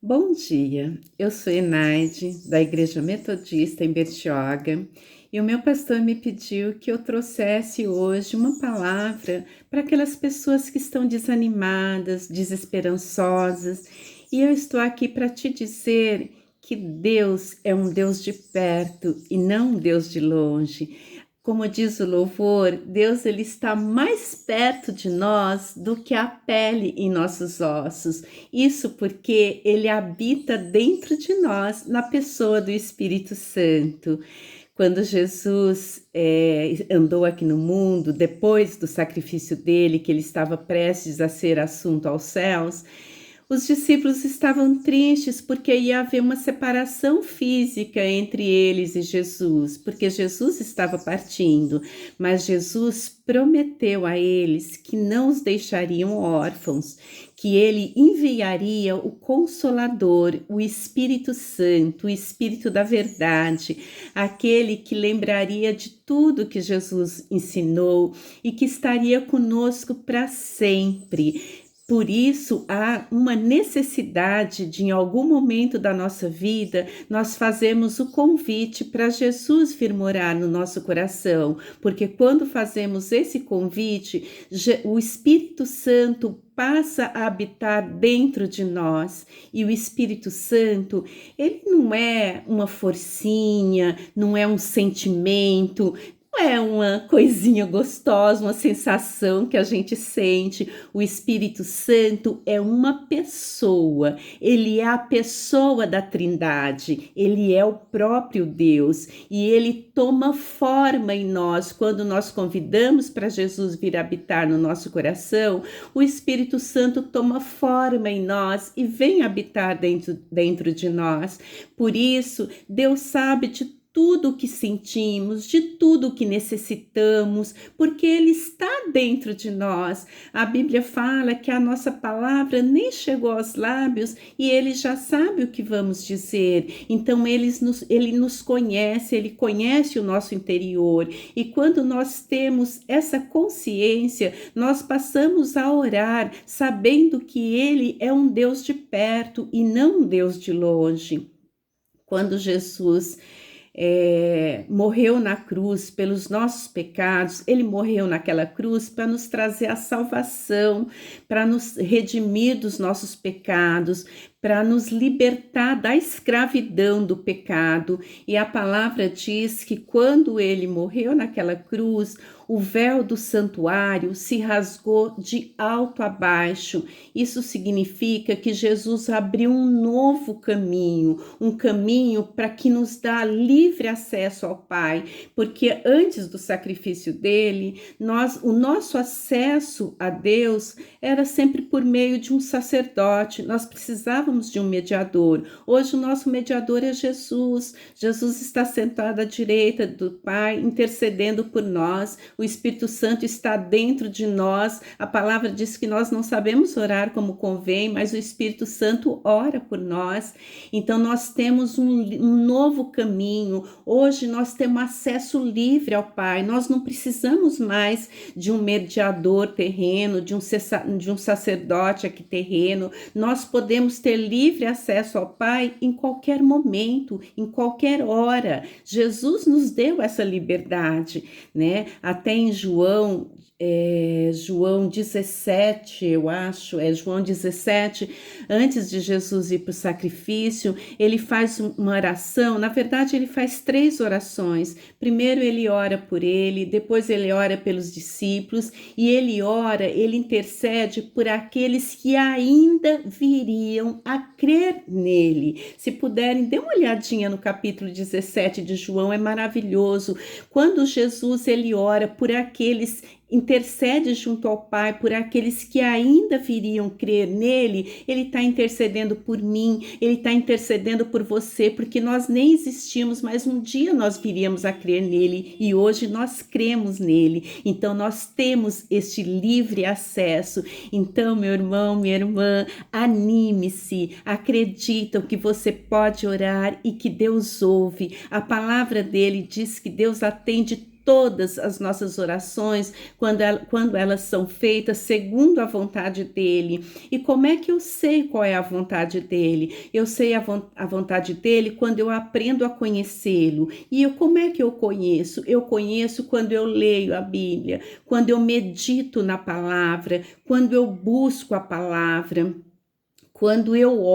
Bom dia, eu sou Enaide, da Igreja Metodista em Bertioga, e o meu pastor me pediu que eu trouxesse hoje uma palavra para aquelas pessoas que estão desanimadas, desesperançosas, e eu estou aqui para te dizer que Deus é um Deus de perto e não um Deus de longe. Como diz o louvor, Deus ele está mais perto de nós do que a pele em nossos ossos. Isso porque ele habita dentro de nós, na pessoa do Espírito Santo. Quando Jesus andou aqui no mundo, depois do sacrifício dele, que ele estava prestes a ser assunto aos céus, os discípulos estavam tristes porque ia haver uma separação física entre eles e Jesus, porque Jesus estava partindo, mas Jesus prometeu a eles que não os deixariam órfãos, que ele enviaria o Consolador, o Espírito Santo, o Espírito da Verdade, aquele que lembraria de tudo que Jesus ensinou e que estaria conosco para sempre. Por isso, há uma necessidade de, em algum momento da nossa vida, nós fazemos o convite para Jesus vir morar no nosso coração, porque quando fazemos esse convite, o Espírito Santo passa a habitar dentro de nós. E o Espírito Santo, ele não é uma forcinha, não é um sentimento, não é uma coisinha gostosa, uma sensação que a gente sente. O Espírito Santo é uma pessoa, ele é a pessoa da Trindade, ele é o próprio Deus e ele toma forma em nós. Quando nós convidamos para Jesus vir habitar no nosso coração, o Espírito Santo toma forma em nós e vem habitar dentro de nós. Por isso, Deus sabe de tudo o que sentimos, de tudo o que necessitamos, porque Ele está dentro de nós. A Bíblia fala que a nossa palavra nem chegou aos lábios e Ele já sabe o que vamos dizer. Então Ele nos conhece, Ele conhece o nosso interior. E quando nós temos essa consciência, nós passamos a orar, sabendo que Ele é um Deus de perto e não um Deus de longe. Quando Jesus morreu na cruz pelos nossos pecados, ele morreu naquela cruz para nos trazer a salvação, para nos redimir dos nossos pecados, para nos libertar da escravidão do pecado. E a palavra diz que quando ele morreu naquela cruz, o véu do santuário se rasgou de alto a baixo. Isso significa que Jesus abriu um caminho para que nos dá livre acesso ao Pai, porque antes do sacrifício dele, o nosso acesso a Deus era sempre por meio de um sacerdote. Nós precisávamos de um mediador. Hoje o nosso mediador é Jesus. Jesus está sentado à direita do Pai, intercedendo por nós. O Espírito Santo está dentro de nós. A palavra diz que nós não sabemos orar como convém, mas o Espírito Santo ora por nós. Então nós temos um novo caminho. Hoje nós temos acesso livre ao Pai. Nós não precisamos mais de um mediador terreno, de um sacerdote aqui terreno. Nós podemos ter livre acesso ao Pai em qualquer momento, em qualquer hora. Jesus nos deu essa liberdade, né? Até em João 17, eu acho, João 17, antes de Jesus ir para o sacrifício, ele faz uma oração. Na verdade, ele faz 3 orações. Primeiro ele ora por ele, depois ele ora pelos discípulos e ele intercede por aqueles que ainda viriam a crer nele. Se puderem, dê uma olhadinha no capítulo 17 de João, é maravilhoso. Quando Jesus ele ora por aqueles, intercede junto ao Pai por aqueles que ainda viriam crer nele, ele está intercedendo por mim, ele está intercedendo por você, porque nós nem existimos, mas um dia nós viríamos a crer nele e hoje nós cremos nele. Então nós temos este livre acesso. Então, meu irmão, minha irmã, anime-se, acredita que você pode orar e que Deus ouve. A palavra dele diz que Deus atende todas as nossas orações, quando elas são feitas segundo a vontade dele. E como é que eu sei qual é a vontade dele? Eu sei a vontade dele quando eu aprendo a conhecê-lo. E como é que eu conheço? Eu conheço quando eu leio a Bíblia, quando eu medito na palavra, quando eu busco a palavra, quando eu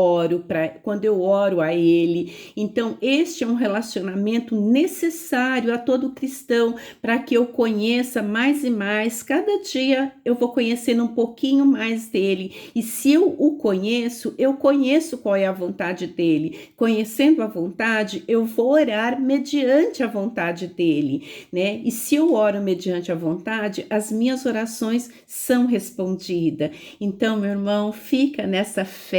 oro a ele. Então, este é um relacionamento necessário a todo cristão, para que eu conheça mais e mais. Cada dia eu vou conhecendo um pouquinho mais dele. E se eu conheço qual é a vontade dele. Conhecendo a vontade, eu vou orar mediante a vontade dele, né? E se eu oro mediante a vontade, as minhas orações são respondidas. Então, meu irmão, fica nessa fé,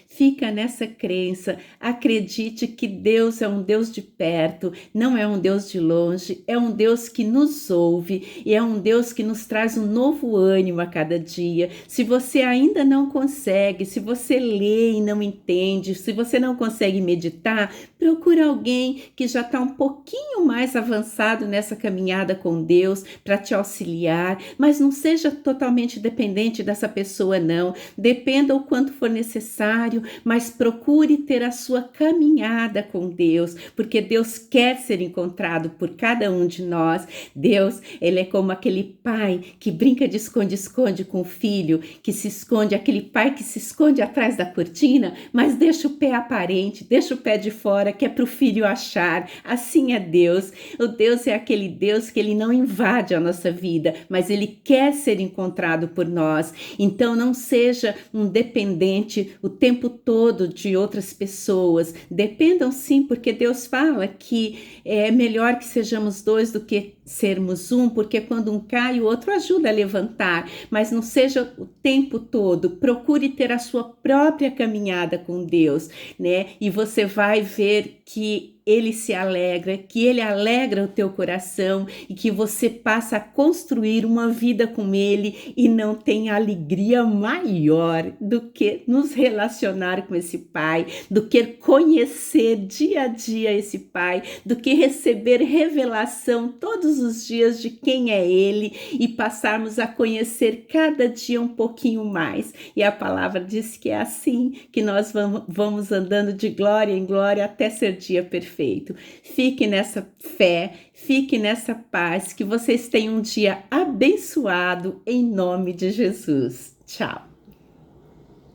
fica nessa crença, acredite que Deus é um Deus de perto, não é um Deus de longe, é um Deus que nos ouve e é um Deus que nos traz um novo ânimo a cada dia. Se você ainda não consegue, se você lê e não entende, se você não consegue meditar, procura alguém que já está um pouquinho mais avançado nessa caminhada com Deus para te auxiliar, mas não seja totalmente dependente dessa pessoa, não. Dependa o quanto for necessário, mas procure ter a sua caminhada com Deus, porque Deus quer ser encontrado por cada um de nós. Deus, ele é como aquele pai que brinca de esconde-esconde com o filho, que se esconde, aquele pai que se esconde atrás da cortina, mas deixa o pé aparente, deixa o pé de fora, que é para o filho achar. Assim é Deus. O Deus é aquele Deus que ele não invade a nossa vida, mas ele quer ser encontrado por nós. Então não seja um dependente o tempo todo de outras pessoas. Dependam sim, porque Deus fala que é melhor que sejamos dois do que sermos um, porque quando um cai, o outro ajuda a levantar, mas não seja o tempo todo. Procure ter a sua própria caminhada com Deus, né? E você vai ver que ele se alegra, que ele alegra o teu coração e que você passa a construir uma vida com ele, e não tem alegria maior do que nos relacionar com esse Pai, do que conhecer dia a dia esse Pai, do que receber revelação todos os dias de quem é ele e passarmos a conhecer cada dia um pouquinho mais. E a palavra diz que é assim que nós vamos andando de glória em glória até ser dia perfeito. Fique nessa fé, fique nessa paz, que vocês tenham um dia abençoado em nome de Jesus. Tchau!